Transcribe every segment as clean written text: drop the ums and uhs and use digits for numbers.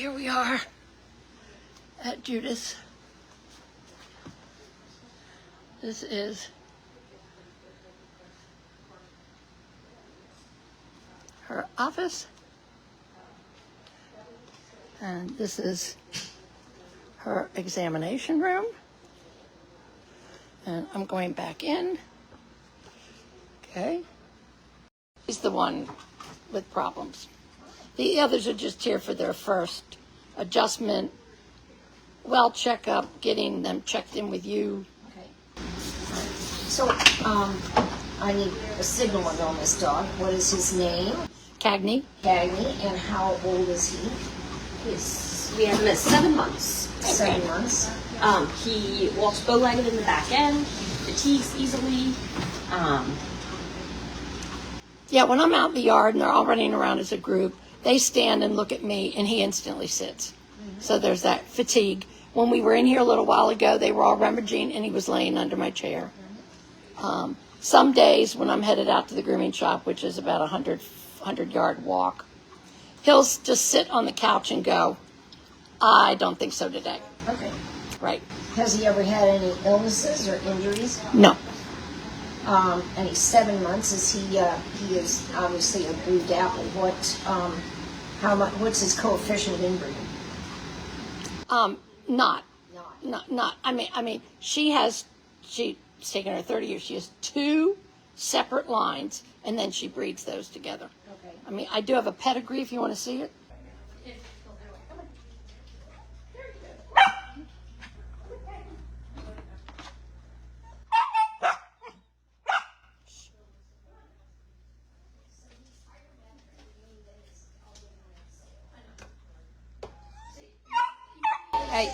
here we are at Judith. This is her office, and this is her examination room. And I'm going back in. Okay. He's the one with problems. The others are just here for their first adjustment, well checkup, getting them checked in with you. Okay. So, I need a signal on this dog. What is his name? Cagney. Cagney. And how old is he? We have him at 7 months. 7 months. He walks bow-legged in the back end, fatigues easily. Yeah, when I'm out in the yard and they're all running around as a group, they stand and look at me, and he instantly sits. So there's that fatigue. When we were in here a little while ago, they were all rummaging, and he was laying under my chair. Some days when I'm headed out to the grooming shop, which is about a 100-yard walk, he'll just sit on the couch and go, I don't think so today. Okay. Right. Has he ever had any illnesses or injuries? No. And he's 7 months. Is he is obviously a bruised apple. What's his coefficient of inbreeding? Not. I mean, she's taken her 30 years. She has 2 separate lines, and then she breeds those together. Okay. I mean, I do have a pedigree if you want to see it. Hey.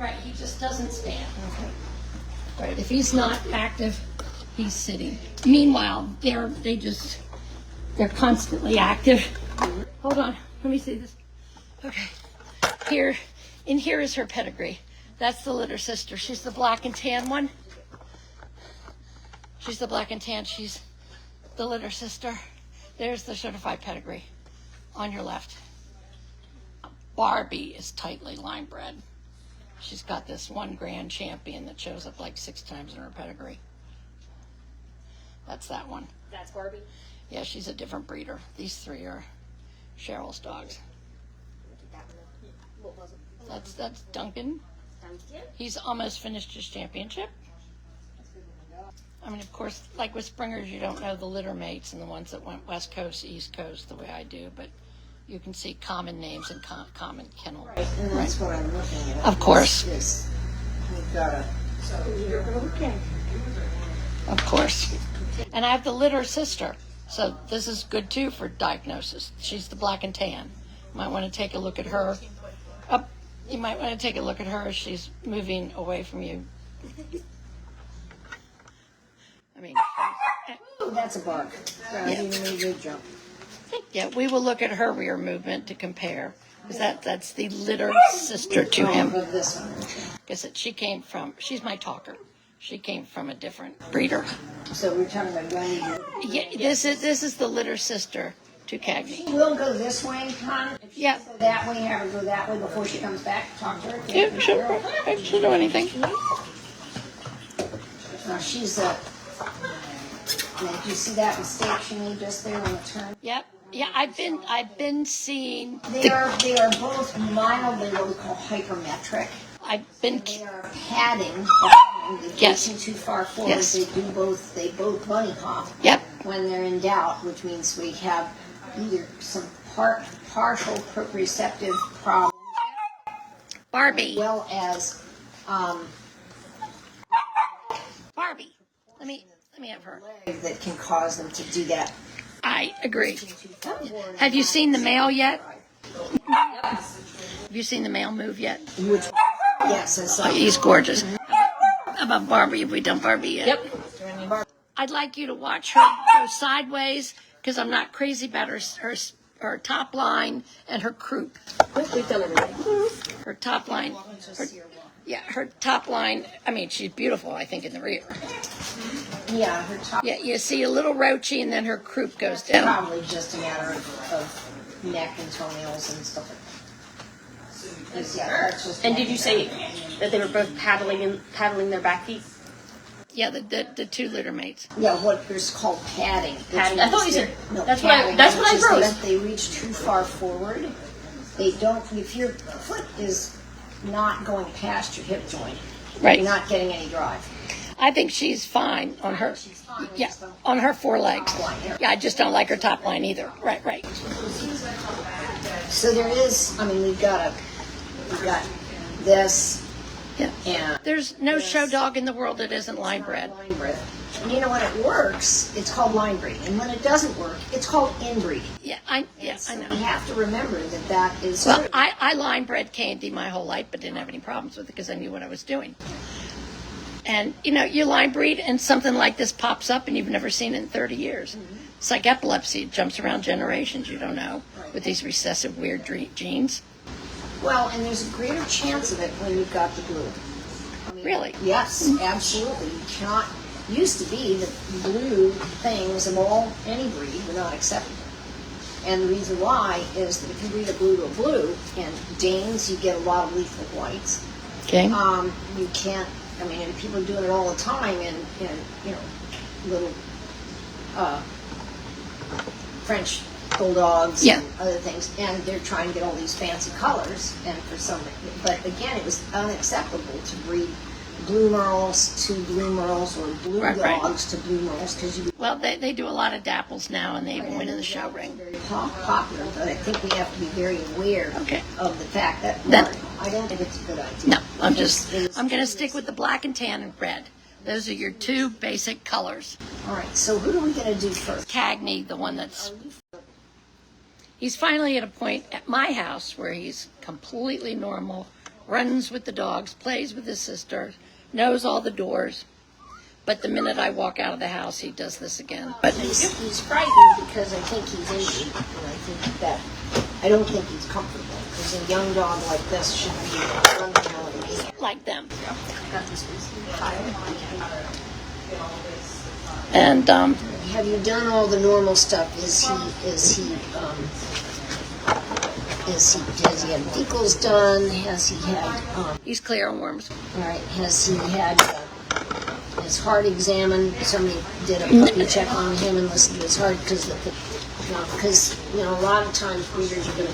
Right. He just doesn't stand. Okay. Right. If he's not active, he's sitting. Meanwhile, they're constantly active. Hold on. Let me see this. Okay. Here is her pedigree. That's the litter sister. She's the black and tan one. She's the black and tan. She's the litter sister. There's the certified pedigree on your left. Barbie is tightly line bred. She's got this 1 grand champion that shows up like 6 times in her pedigree. That's that one. That's Barbie. Yeah, she's a different breeder. These 3 are Cheryl's dogs. What was it? That's Duncan. Duncan? He's almost finished his championship. I mean, of course, like with Springers, you don't know the litter mates and the ones that went West Coast, East Coast the way I do, but you can see common names and common kennel. Right, and that's what I'm looking at. Of course. We've got a... Okay. Of course. And I have the litter sister, so this is good too for diagnosis. She's the black and tan. You might want to take a look at her. You might want to take a look at her as she's moving away from you. I mean, Oh, that's a bark. Yeah. You made a good jump. yeah, we will look at her rear movement to compare. Because that's the litter sister to him. Of this one. Because she's my talker. She came from a different breeder. So we're talking about going. Yeah, this is the litter sister to Cagney. We'll go this way, hon. If she Yeah. go that way, have her go that way before she comes back. Talk to her. Yeah, sure. She'll do anything. She's a. Did you see that mistake she made just there on the turn? Yep. Yeah, I've been seeing. They are both mildly what we call hypermetric. I've been. They are padding. Yes. Facing too far forward. Yes. They both bunny hop. Yep. When they're in doubt, which means we have either some partial proprioceptive problems, Barbie. as well as Barbie. Let me have her. leg that can cause them to do that. I agree. Have you seen the male yet? Have you seen the male move yet? Which, yes, it's Oh, like he's gorgeous. How about Barbie? Have we done Barbie yet? Yep. I'd like you to watch her go sideways because I'm not crazy about her top line and her croup. We've done everything. Her top line. Her top line. I mean, she's beautiful, I think, in the rear. yeah, her top. Yeah, you see a little roachy and then her croup goes down. Probably just a matter of neck and toenails and stuff like that. Yeah, that's just And did you say that they were both paddling their back feet? Yeah, the two litter mates. Yeah, what is called padding. Padding. I thought you said no, that's padding, what I which is wrote. If they reach too far forward, they don't. If your foot is not going past your hip joint, Right. you're not getting any drive. I think she's fine on her. She's fine. Yeah, on her forelegs. Top line, Yeah, I just don't like her top line either. Right. So there is. I mean, we've got this. Yeah. And There's no show dog in the world that isn't line bred. line bred. And you know when it works, it's called line breeding, and when it doesn't work, it's called inbreeding. Yeah, I You know. have to remember that is Well, true. I line bred Candy my whole life, but didn't have any problems with it because I knew what I was doing. And you line breed, and something like this pops up, and you've never seen it in 30 years. It's like epilepsy; it jumps around generations. You don't know with these recessive weird genes. Well, and there's a greater chance of it when you've got the blue. I mean, Really? Yes, absolutely. You cannot. Used to be that blue things of any breed were not acceptable. And the reason why is that if you breed a blue to a blue, and Danes, you get a lot of lethal whites. Okay. You can't. I mean, and people are doing it all the time in little French bulldogs Yeah. and other things, and they're trying to get all these fancy colors. And for some, but again, it was unacceptable to breed blue merles to blue merles or blue Right. dogs to blue merles because you. Well, they do a lot of dapples now, and they even win in the show ring. Very popular, but I think we have to be very aware Okay. of the fact that I don't think it's a good idea. No, I'm Because it is- going to stick with the black and tan and red. Those are your two basic colors. All right, so who are we going to do first? Cagney, the one that's. He's finally at a point at my house where he's completely normal, runs with the dogs, plays with his sister, knows all the doors. But the minute I walk out of the house, he does this again. But He's frightened because I think he's injured, and I think that I don't think he's comfortable because a young dog like this should be running around and like them. got this And Have you done all the normal stuff? Has he had decals done? Has he had he's clear on worms. all right? Has he had his heart examined? Somebody did a puppy check on him and listened to his heart because a lot of times breeders are gonna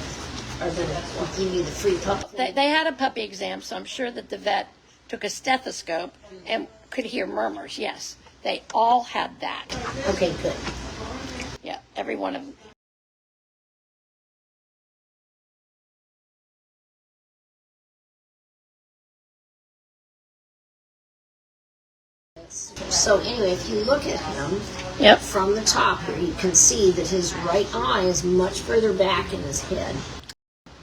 give you the free puppy. They had a puppy exam, so I'm sure that the vet took a stethoscope and could hear murmurs. Yes, they all had that. Okay, good. Yeah, every one of them. So anyway, if you look at him Yep. from the top here, you can see that his right eye is much further back in his head.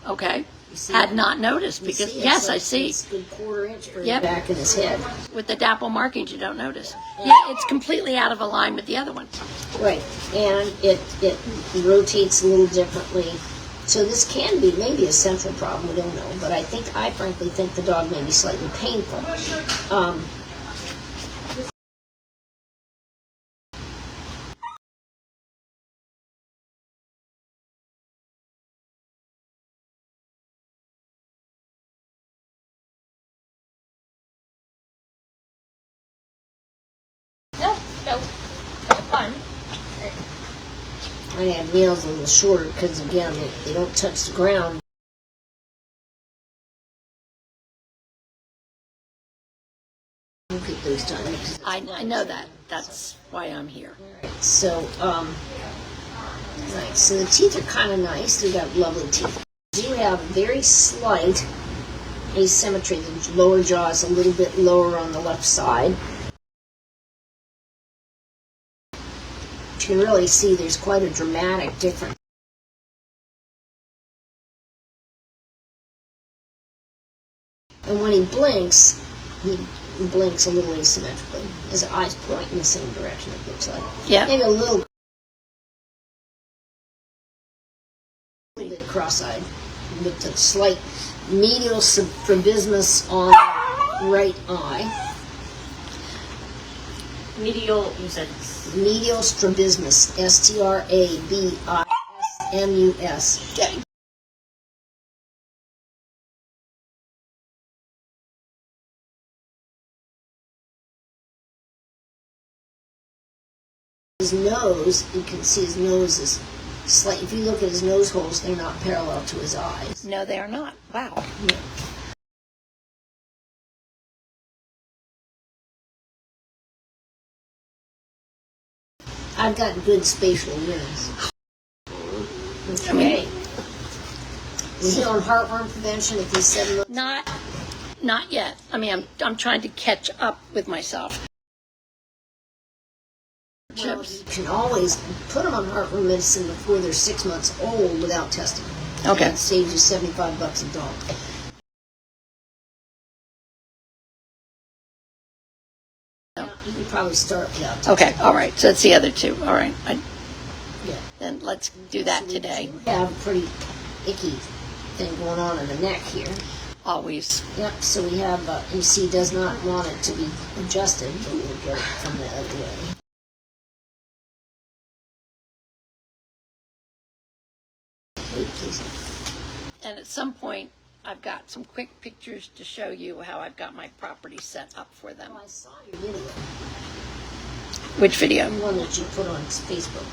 Okay. You see Had that? not noticed You because see it's yes, like- I see. It's a good quarter-inch further Yep. back in his head. With the dapple markings, you don't notice. Yeah, it's completely out of line with the other one. Right, and it rotates a little differently. So this can be maybe a central problem. We don't know, but I frankly think the dog may be slightly painful. No, fun. I have nails a little shorter because again they don't touch the ground. Look at those times. I know that. That's why I'm here. So, right. So the teeth are kind of nice. They've got lovely teeth. They do have very slight asymmetry. The lower jaw is a little bit lower on the left side. You can really see there's quite a dramatic difference. And when he blinks a little asymmetrically. His eyes point in the same direction, it looks like. Yeah. Maybe a little bit cross-eyed with the slight medial strabismus on the right eye. Medial, you said. Medial strabismus, strabismus. M-U-S. Okay. His nose, you can see his nose is slight. If you look at his nose holes, they're not parallel to his eyes. No, they are not. Wow. Yeah. I've got good spatial awareness. Okay. Is he on heartworm prevention if he's 7 months? Not yet. I mean, I'm trying to catch up with myself. Well, you can always put them on heartworm medicine before they're 6 months old without testing. Okay. And it saves you $75 a dog. No. You could probably start without testing. Okay, all right. So it's the other two. All right. Yeah. Then let's do that today. We have a pretty icky thing going on in the neck here. Always. Yep, so we have, MC does not want it to be adjusted, but we'll get it from the other way. Wait, please. And at some point, I've got some quick pictures to show you how I've got my property set up for them. Oh, I saw your video, Which video? the one that you put on Facebook.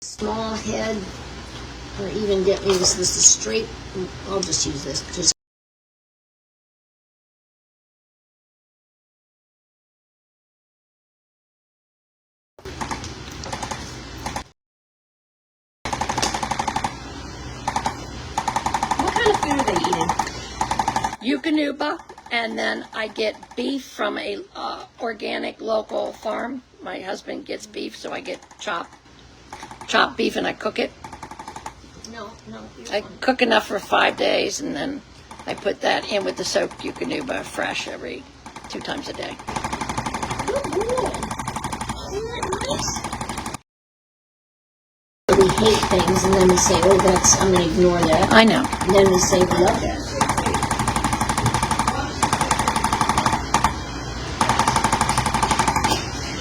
Small head, or even get me this is straight. I'll just use this. Just What kind of food are they eating? Eukanuba, and then I get beef from a organic local farm. My husband gets beef, so I get chopped beef and I cook it. no. I cook enough for 5 days, and then I put that in with the soaked Eukanuba fresh every 2 times a day. We hate things, and then we say, "Oh, I'm going to ignore that." I know. And then we say we love that.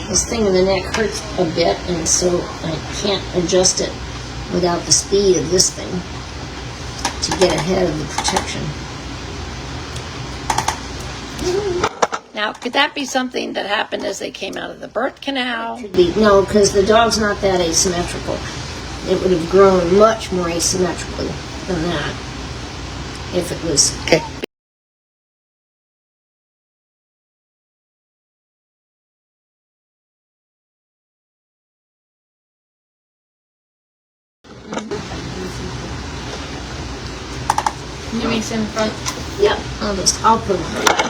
This thing in the neck hurts a bit, and so I can't adjust it without the speed of this thing to get ahead of the protection. Now, could that be something that happened as they came out of the birth canal? No, because the dog's not that asymmetrical. It would have grown much more asymmetrically than that if it was. Okay. Give me some front. Yep, I'll put it.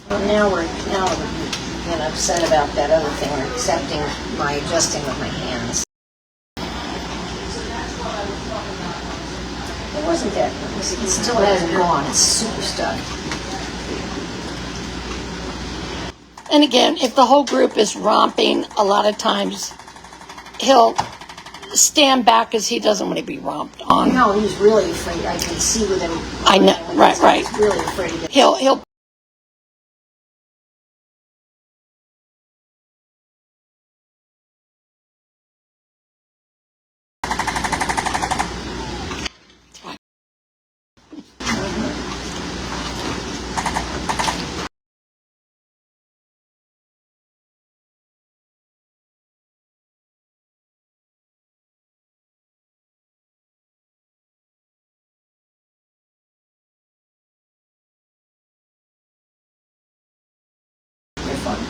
Well, now we're getting upset about that other thing. We're accepting my adjusting with my hands. It wasn't that. It still hasn't gone. It's super stuck. And again, if the whole group is romping, a lot of times he'll stand back because he doesn't want to be romped on. No, he's really afraid. I can see with him. I know, right. He's really afraid of it. He'll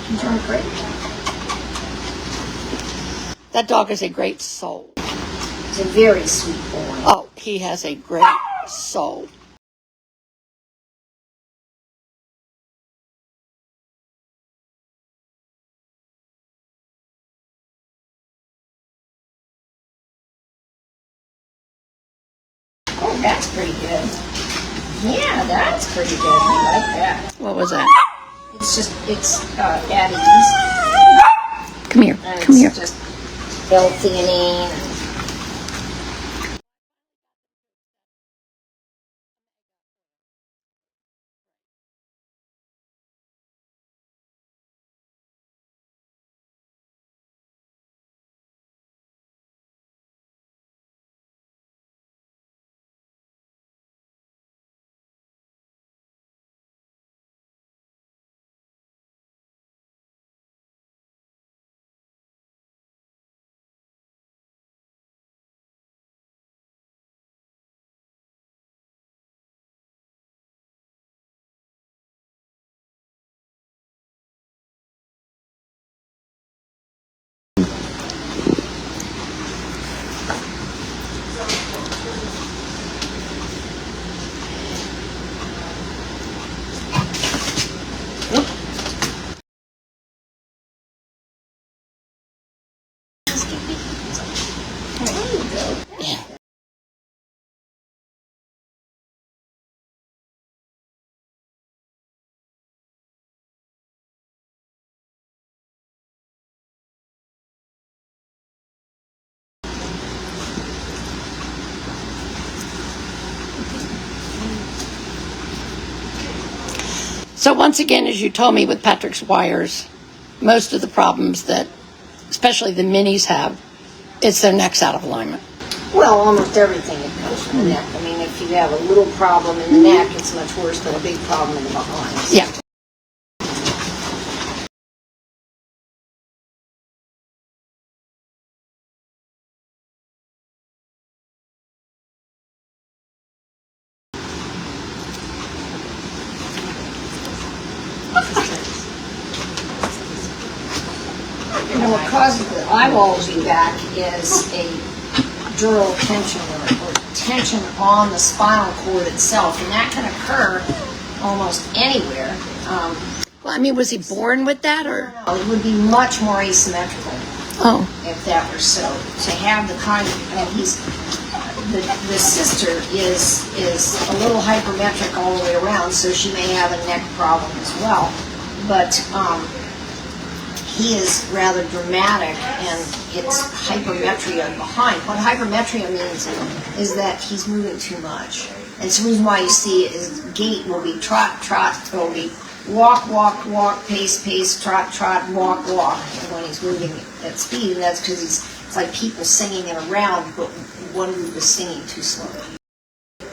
He's doing great. that dog is a great soul. He's a very sweet boy. Oh, he has a great soul. Oh, that's pretty good. Yeah, that's pretty good. I like that. What was that? It's at ease. Come here. And Come here. it's just L-theanine. So once again, as you told me with Patrick's wires, most of the problems that, especially the minis have, it's their necks out of alignment. Well, almost everything that comes from the neck. I mean, if you have a little problem in the neck, it's much worse than a big problem in the behind. Yeah. You know, what causes the eyeballs be back is a dural tension or tension on the spinal cord itself, and that can occur almost anywhere. Well, I mean, was he born with that or? It would be much more asymmetrical Oh, if that were so. To have the kind of, and the sister is a little hypermetric all the way around, so she may have a neck problem as well. But he is rather dramatic, and it's hypermetria behind. What hypermetria means is that he's moving too much. And so the reason why you see his gait will be trot, trot, will be walk, walk, walk, pace, pace, trot, trot, walk, walk, when he's moving at speed. And that's because it's like people singing in a round, but one group is singing too slowly.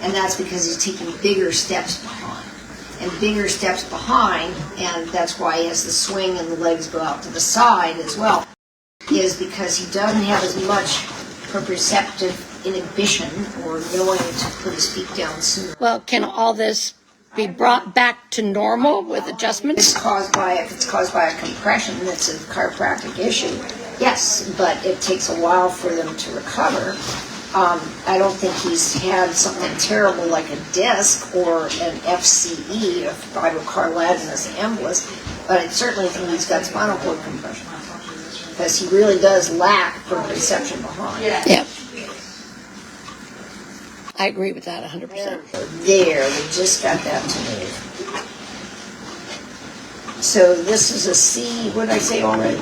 And that's because he's taking bigger steps behind. And bigger steps behind, and that's why he has the swing and the legs go out to the side as well, is because he doesn't have as much proprioceptive inhibition or knowing to put his feet down sooner. well, can all this be brought back to normal with adjustments? If it's caused by a compression, that's a chiropractic issue. Yes, but it takes a while for them to recover. I don't think he's had something terrible like a disc or an FCE, a fibrocartilaginous embolus, but I certainly think he's got spinal cord compression because he really does lack proprioception behind. Yeah. I agree with that 100%. There, we just got that to move. So this is a C, what did I say already? I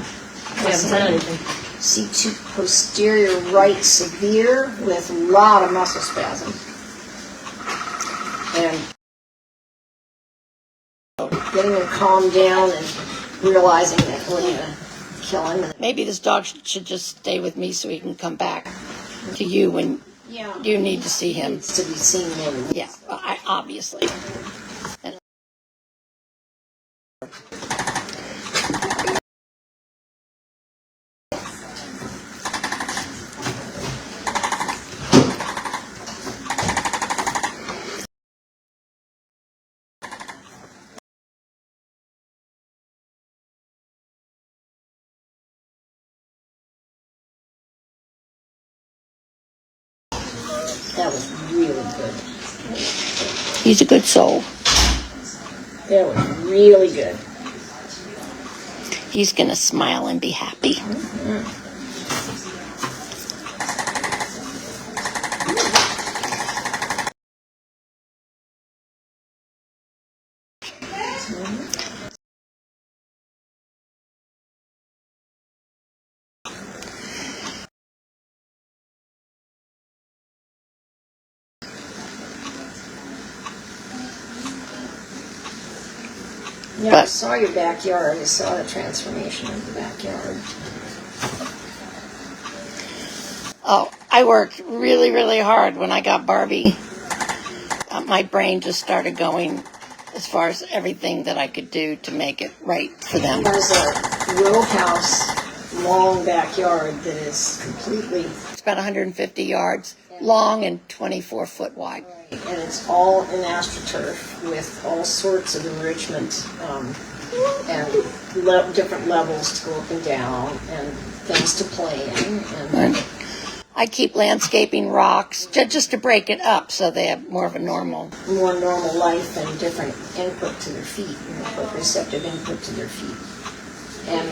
haven't said anything. C2 posterior right severe with a lot of muscle spasm. And getting him calmed down and realizing that we're going to kill him. Maybe this dog should just stay with me so he can come back to you when you need to see him. Needs to be seen more. Yeah, obviously. That was really good. He's a good soul. That was really good. He's going to smile and be happy. Yeah, I But- saw your backyard. I saw the transformation of the backyard. Oh, I worked really, really hard when I got Barbie. My brain just started going as far as everything that I could do to make it right for them. There's a row house, long backyard that is completely, It's about 150 yards long and 24-foot wide. and it's all in AstroTurf with all sorts of enrichment and different levels to go up and down and things to play in. And I keep landscaping rocks just to break it up so they have more of a normal. more normal life and different input to their feet, receptive input to their feet. And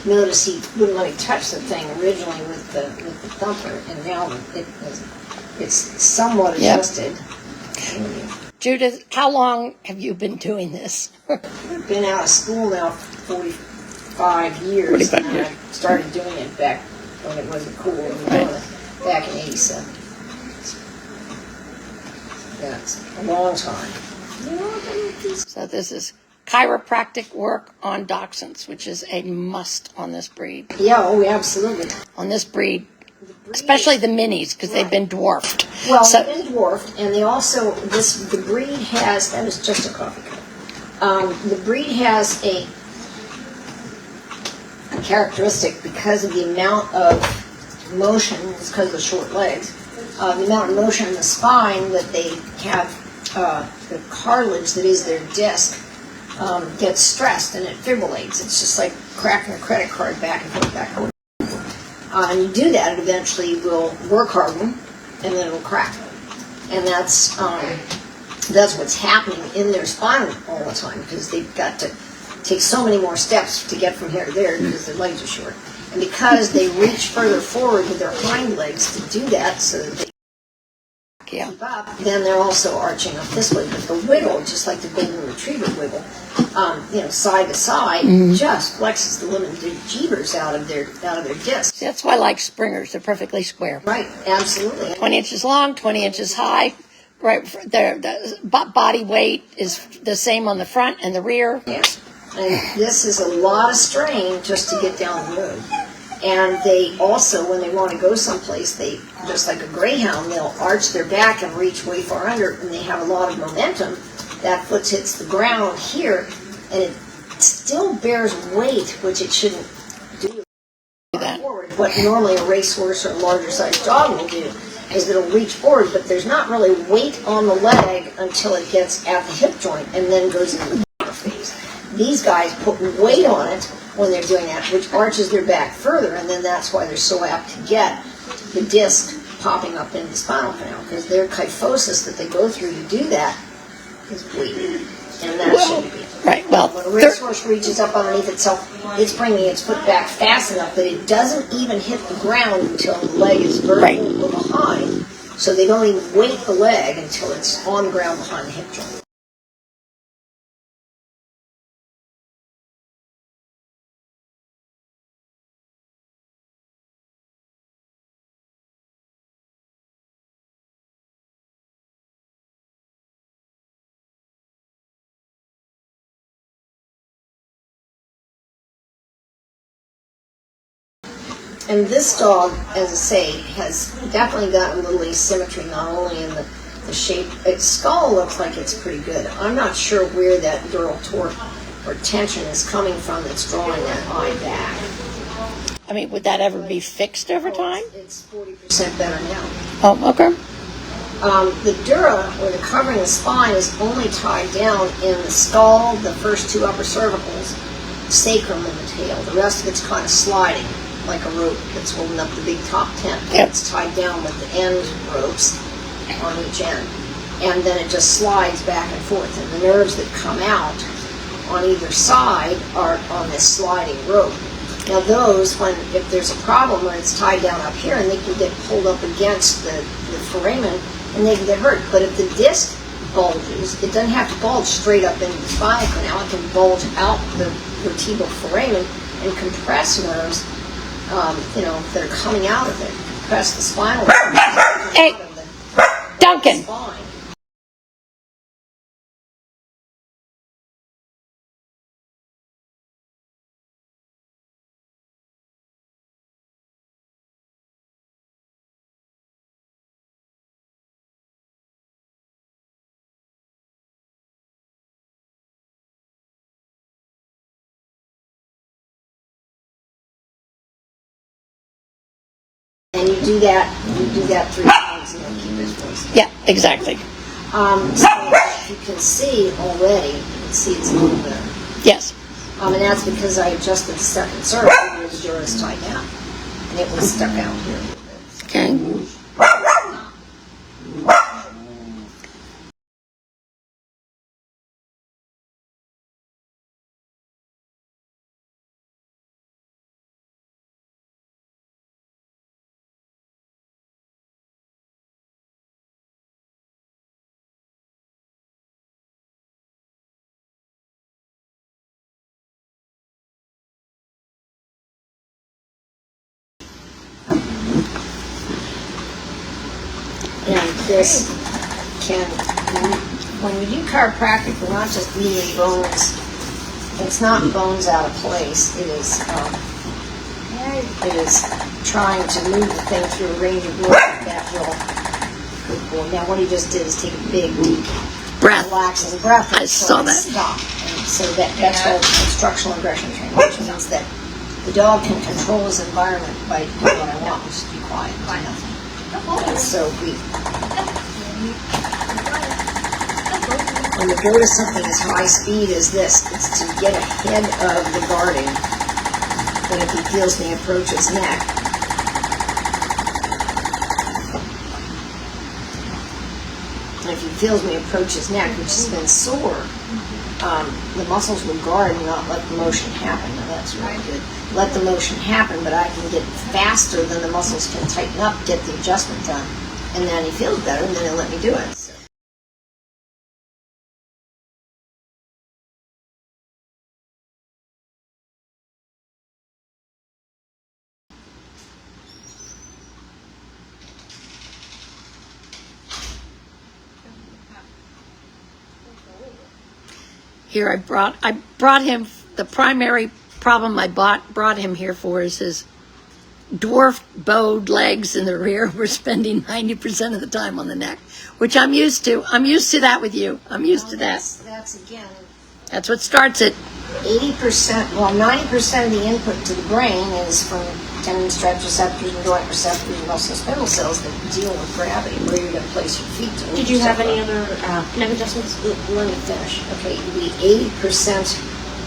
notice he wouldn't let me touch the thing originally with the thumper, and now it's somewhat Yep. adjusted. Judith, how long have you been doing this? I've been out of school now for 45 years. 45 and years. I started doing it back when it wasn't cool. We were doing it back in '87. That's a long time. So this is chiropractic work on dachshunds, which is a must on this breed. Yeah, oh, absolutely. On this breed, especially the minis, because they've been dwarfed. Well, So- they've been dwarfed, and they also, the breed has, that is just a coffee cup. The breed has a characteristic because of the amount of motion, it's because of the short legs, the amount of motion in the spine that they have, the cartilage that is their disc gets stressed and it fibrillates. It's just like cracking a credit card back and forth, back and forth. And you do that, it eventually will work harden, and then it'll crack. And that's what's happening in their spine all the time, because they've got to take so many more steps to get from here to there because their legs are short. And because they reach further forward with their hind legs to do that, so that they Yeah. keep up, then they're also arching up this way. But the wiggle, just like the golden retriever wiggle, side to side, just flexes the living jeebers out of their discs. That's why I like springers. They're perfectly square. Right, absolutely. 20 inches long, 20 inches high. Right, the body weight is the same on the front and the rear. Yeah. And this is a lot of strain just to get down the road. And they also, when they want to go someplace, they, just like a greyhound, they'll arch their back and reach way far under, and they have a lot of momentum. That foot hits the ground here, and it still bears weight, which it shouldn't do That. forward. What normally a racehorse or a larger sized dog will do is it'll reach forward, but there's not really weight on the leg until it gets at the hip joint and then goes into the bottom phase. These guys put weight on it when they're doing that, which arches their back further, and then that's why they're so apt to get the disc popping up in the spinal canal, because their kyphosis that they go through to do that is weight, and that shouldn't be. Right, well, When a racehorse reaches up underneath itself, it's bringing its foot back fast enough that it doesn't even hit the ground until the leg is vertical or behind, so they don't even weight the leg until it's on the ground behind the hip joint. And this dog, as I say, has definitely got a little asymmetry, not only in the shape. Its skull looks like it's pretty good. I'm not sure where that dural torque or tension is coming from that's drawing that eye back. I mean, would that ever be fixed over time? It's 40% better now. Oh, okay. The dura, or the covering the spine, is only tied down in the skull, the first two upper cervicals, sacrum, and the tail. The rest of it's kind of sliding. like a rope that's holding up the big top tent. Yep. It's tied down with the end ropes on each end. And then it just slides back and forth. And the nerves that come out on either side are on this sliding rope. Now those, if there's a problem when it's tied down up here, and they can get pulled up against the foramen, and they can get hurt. But if the disc bulges, it doesn't have to bulge straight up into the spinal canal. It can bulge out the vertebral foramen and compress nerves, that are coming out of it. Compress the spinal cord. Hey, Duncan. Spine. And you do that 3 times, and you'll keep his voice. Yeah, exactly. So you can see already, you can see it's a little better. Yes. And that's because I adjusted the second circle where the dura is tied down. And it was stuck out here a little bit. Okay. And this can, when we do chiropractic, we're not just moving bones. It's not bones out of place. It is trying to move the thing through a range of motion that will. Good boy. Now what he just did is take a big, deep Breath. relaxing breath. I saw that. Stop. And so that's called instructional aggression training, which means that the dog can control his environment by doing what I want, which is to be quiet and do nothing. And so when we go to something as high speed as this, it's to get ahead of the guarding. And if he feels me approach his neck, which has been sore, the muscles will guard and not let the motion happen. Now that's really good. Let the motion happen, but I can get faster than the muscles can tighten up, get the adjustment done, and then he feels better, and then he'll let me do it. So. Here I brought him, the primary problem I brought him here for is his dwarf bowed legs in the rear. We're spending 90% of the time on the neck, which I'm used to. I'm used to that with you. I'm used to that. That's again, That's what starts it. 80%, well, 90% of the input to the brain is from tendon stretch receptors and joint receptors and muscle spindle cells that deal with gravity, where you're going to place your feet. Did you have any other neck adjustments? Let me finish. Okay, the 80%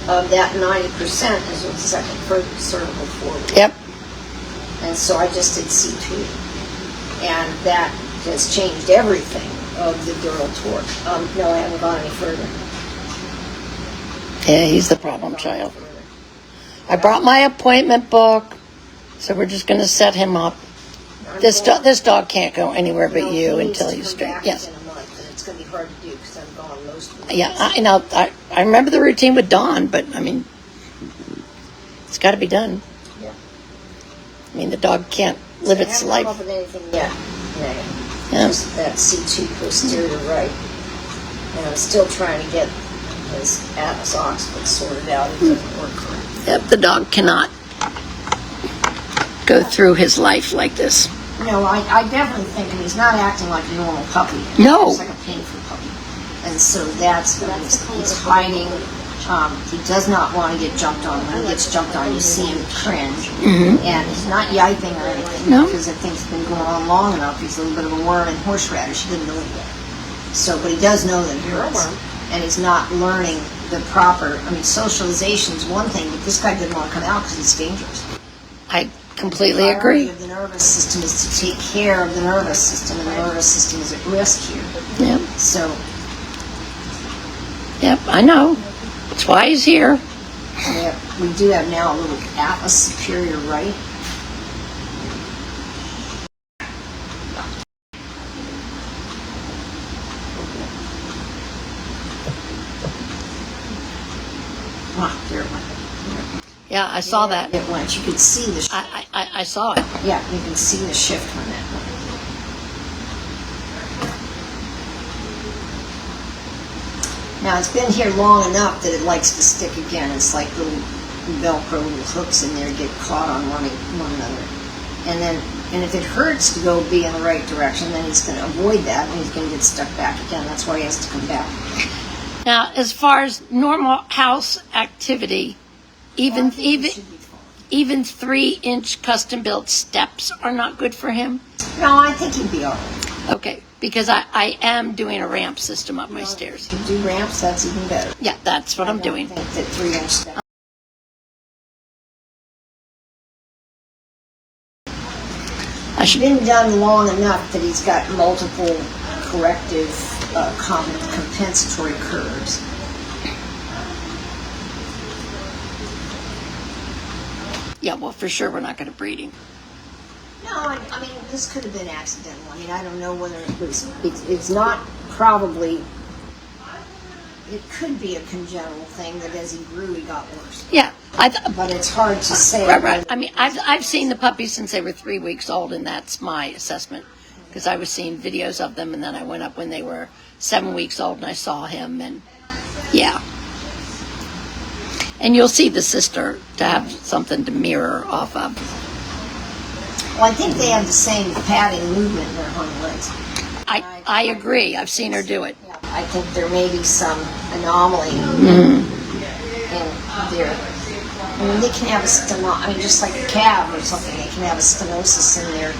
of that 90% is with the second cervical forward. Yep. And so I just did C2. And that has changed everything of the dural torque. No, I haven't gone any further. Yeah, he's the problem child. I brought my appointment book, so we're just going to set him up. This dog can't go anywhere but you until he's straight. Yes. In a month, and it's going to be hard to do because I'm gone most of the Yeah, I remember the routine with Dawn, but I mean, it's got to be done. Yeah. I mean, the dog can't live its I haven't come life. up with anything yet. Yeah. Just that C2 posterior right. And I'm still trying to get his Atlas occiput sorted out. It doesn't work correctly. Yep, the dog cannot go through his life like this. No, I definitely think he's not acting like a normal puppy. No. He's like a painful puppy. And so that's he's hiding. He does not want to get jumped on. When he gets jumped on, you see him cringe. Mm-hmm. And he's not yiping or anything No. because I think it's been going on long enough. He's a little bit of a worm and horseradish. He didn't know it yet. So, but he does know that he hurts. And he's not learning the proper, socialization's one thing, but this guy didn't want to come out because it's dangerous. Completely The priority agree. of the nervous system is to take care of the nervous system, and the nervous system is at risk here. Yep. So, Yep, I know. That's why he's here. we do have now a little atlas superior right. There it went. Yeah, I saw that. It went. You could see the shift. I saw it. Yeah, you can see the shift on that one. Now it's been here long enough that it likes to stick again. It's like little Velcro, little hooks in there get caught on one another. And if it hurts to go be in the right direction, then he's going to avoid that and he's going to get stuck back again. That's why he has to come back. Now, as far as normal house activity, even 3-inch custom built steps are not good for him. No, I think he'd be all right. Okay, because I am doing a ramp system up my stairs. If you do ramps, that's even better. Yeah, that's what I'm doing. I think that 3-inch step. It's been done long enough that he's got multiple corrective compensatory curves. Yeah, well, for sure we're not going to breed him. No, I mean, this could have been accidental. I mean, I don't know whether it was, it's not probably, it could be a congenital thing that as he grew, he got worse. Yeah, But it's hard to say. right. I mean, I've seen the puppies since they were 3 weeks old, and that's my assessment. Because I was seeing videos of them, and then I went up when they were 7 weeks old, and I saw him, and yeah. And you'll see the sister to have something to mirror off of. Well, I think they have the same padding movement in their hind legs. I agree. I've seen her do it. Yeah, I think there may be some anomaly in their. I mean, they can have just like a calf or something. They can have a stenosis in their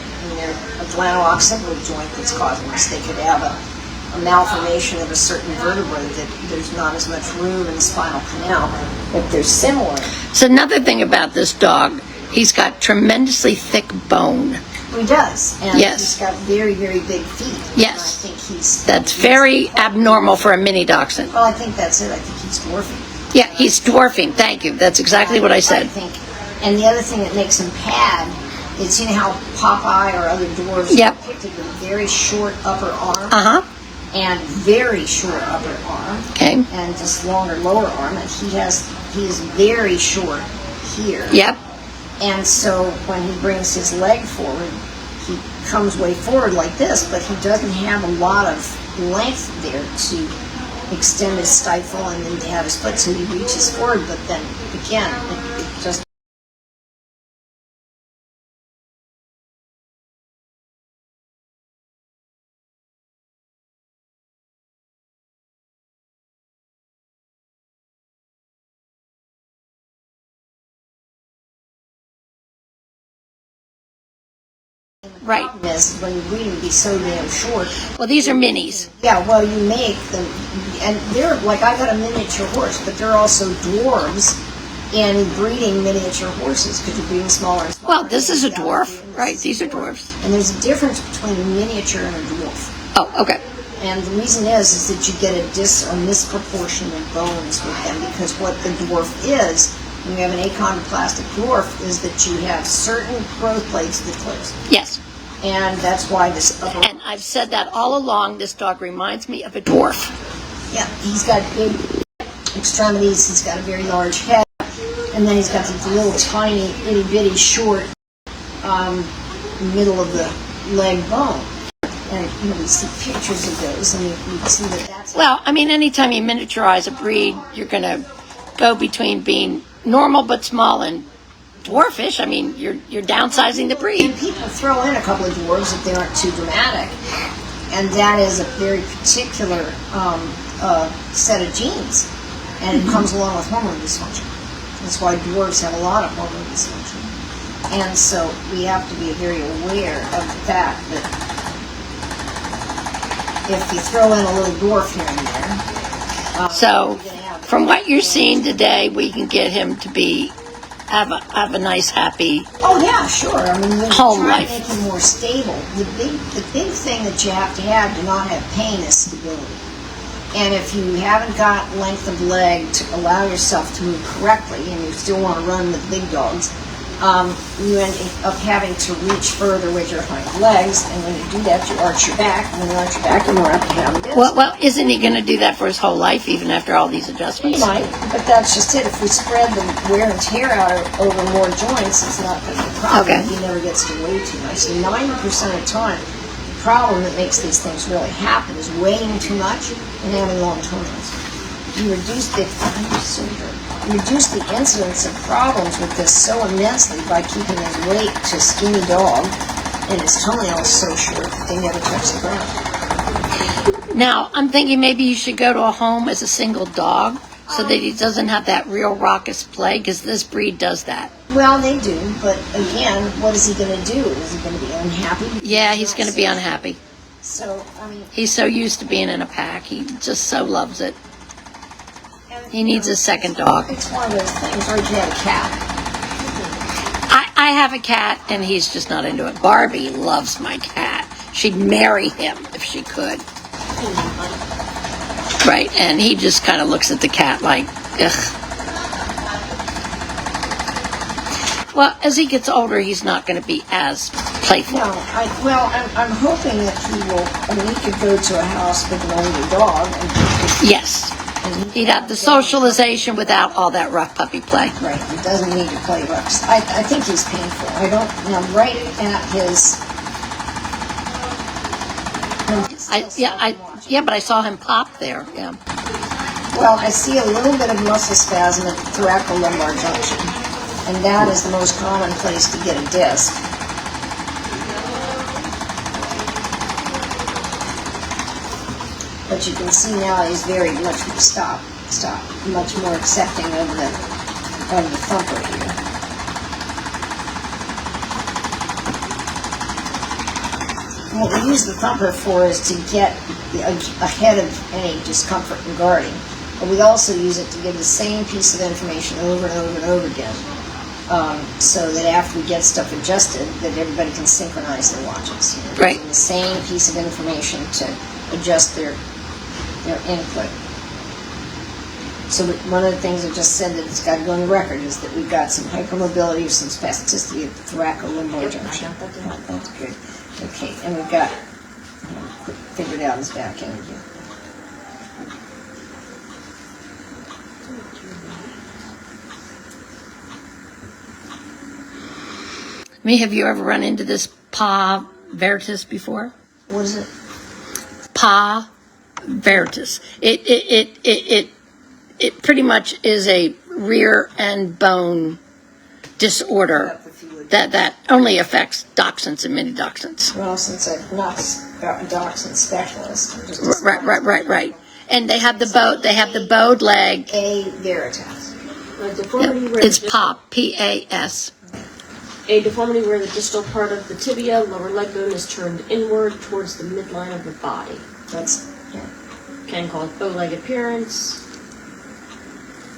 glenooccipital joint that's causing this. They could have a malformation of a certain vertebrae that there's not as much room in the spinal canal, but they're similar. So another thing about this dog, he's got tremendously thick bone. He does, and Yes. he's got very, very big feet. Yes. And I think That's very abnormal for a mini dachshund. Well, I think that's it. I think he's dwarfing. Yeah, he's dwarfing. Thank you. That's exactly what I said. think, and the other thing that makes him pad is, you know how Popeye or other dwarves Yep. are depicted with very short upper arm Uh-huh. and very short upper arm Okay. and just longer lower arm, and he is very short here. Yep. And so when he brings his leg forward, he comes way forward like this, but he doesn't have a lot of length there to extend his stifle and then to have his foot, so he reaches forward, but then again, it just Right. is when you breed him to be so damn short. Well, these are minis. Yeah, well, you make them, and they're like, I got a miniature horse, but they're also dwarves in breeding miniature horses because you're breeding smaller and smaller. Well, this is a dwarf, right? These are dwarfs. And there's a difference between a miniature and a dwarf. Oh, okay. And the reason is that you get a misproportion of bones with them, because what the dwarf is, when you have an achondroplastic dwarf, is that you have certain growth plates that close. Yes. And that's why this upper... And I've said that all along. This dog reminds me of a dwarf. Yeah, he's got big extremities, he's got a very large head, and then he's got these little tiny, itty-bitty, short middle of the leg bone. And, you know, we see pictures of those, and you can see that that's... Well, I mean, anytime you miniaturize a breed, you're going to go between being normal but small and dwarfish. I mean, you're downsizing the breed. And people throw in a couple of dwarves if they aren't too dramatic, and that is a very particular set of genes, and it comes along with hormone dysfunction. That's why dwarves have a lot of hormone dysfunction. And so we have to be very aware of the fact that if you throw in a little dwarf here and there, So, from what you're seeing today, we can get him to be have a nice, happy. Oh yeah, sure. I mean, you Home try life. to make him more stable. The big thing that you have to not have pain is stability. And if you haven't got length of leg to allow yourself to move correctly, and you still want to run with big dogs, you end up having to reach further with your hind legs, and when you do that, you arch your back, and when you arch your back, you're more apt to have this. Well, isn't he going to do that for his whole life, even after all these adjustments? He might, but that's just it. If we spread the wear and tear out over more joints, it's not going to be a problem. Okay. He never gets to weigh too much. So 90% of the time, the problem that makes these things really happen is weighing too much and having long toenails. You reduce the incidence of problems with this so immensely by keeping his weight to a skinny dog and his toenails so short that they never touch the ground. Now, I'm thinking maybe you should go to a home as a single dog so that he doesn't have that real raucous play, because this breed does that. Well, they do, but again, what is he going to do? Is he going to be unhappy? Yeah, he's going to be unhappy. So, I mean, He's so used to being in a pack. He just so loves it. He needs a second dog. it's one of those things. Or if you have a cat. I have a cat, and he's just not into it. Barbie loves my cat. She'd marry him if she could. Right, and he just kind of looks at the cat like, ugh. Well, as he gets older, he's not going to be as playful. No, I'm hoping that he will. I mean, he could go to a house with an older dog, Yes. He'd have the socialization without all that rough puppy play. Right, he doesn't need to play rough. I think he's painful. I don't. I'm right at his. Yeah, but I saw him pop there. Yeah. Well, I see a little bit of muscle spasm at the thoracolumbar junction, and that is the most common place to get a disc. But you can see now he's very much much more accepting of the thumper here. And what we use the thumper for is to get ahead of any discomfort and guarding. But we also use it to give the same piece of information over and over and over again, so that after we get stuff adjusted, that everybody can synchronize their watches. Right. Using the same piece of information to adjust their input. So one of the things I just said that it's got to go on the record is that we've got some hypermobility or some spasticity at the thoracolumbar junction. That's good. Okay, and we've got figured out his back end here. Have you ever run into this Pa Veritas before? What is it? Pa Veritas. It pretty much is a rear end bone disorder that only affects dachshunds and mini dachshunds. Well, since I'm not a dachshund specialist, I'm just Right. And they have the bowed leg. A Veritas. It's PAS, P-A-S. A deformity where the distal part of the tibia, lower leg bone, is turned inward towards the midline of the body. That's, yeah. Can cause bow-leg appearance.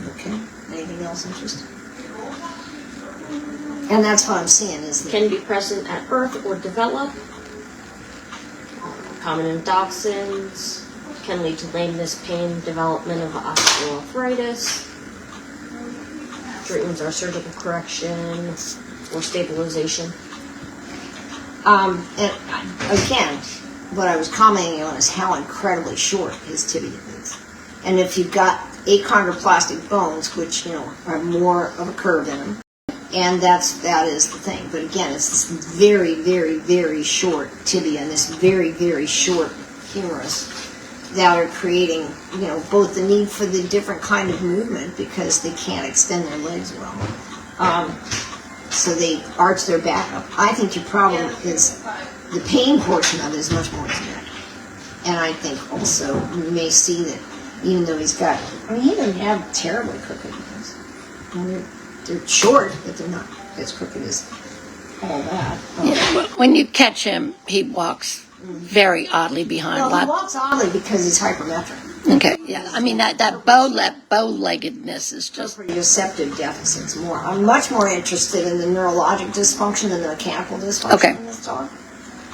Okay. Anything else interesting? And that's what I'm seeing is that Can be present at birth or develop. Common in dachshunds. Can lead to lameness, pain, development of osteoarthritis. Treatments are surgical correction or stabilization. and again, what I was commenting on is how incredibly short his tibia is. And if you've got achondroplastic bones, which, are more of a curve in them, and that is the thing. But again, it's this very, very, very short tibia and this very, very short humerus that are creating, both the need for the different kind of movement because they can't extend their legs well. So they arch their back up. I think your problem is the pain portion of it is much more genetic. And I think also you may see that even though he doesn't have terribly crooked knees. They're short, but they're not as crooked as all that. When you catch him, he walks very oddly behind. Well, he walks oddly because he's hypermetric. Okay, yeah. I mean that bow-leggedness is just Proprioceptive deficits more. I'm much more interested in the neurologic dysfunction than the mechanical dysfunction Okay. in this dog.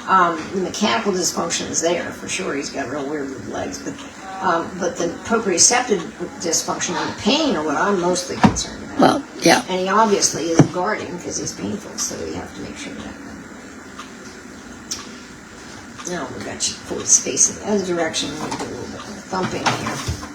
The mechanical dysfunction is there for sure. He's got real weird legs, but the proprioceptive dysfunction and the pain are what I'm mostly concerned about. well, yeah. And he obviously is guarding because he's painful, so we have to make sure that. Now we got you forward spacing the other direction. We'll do a little bit of thumping here.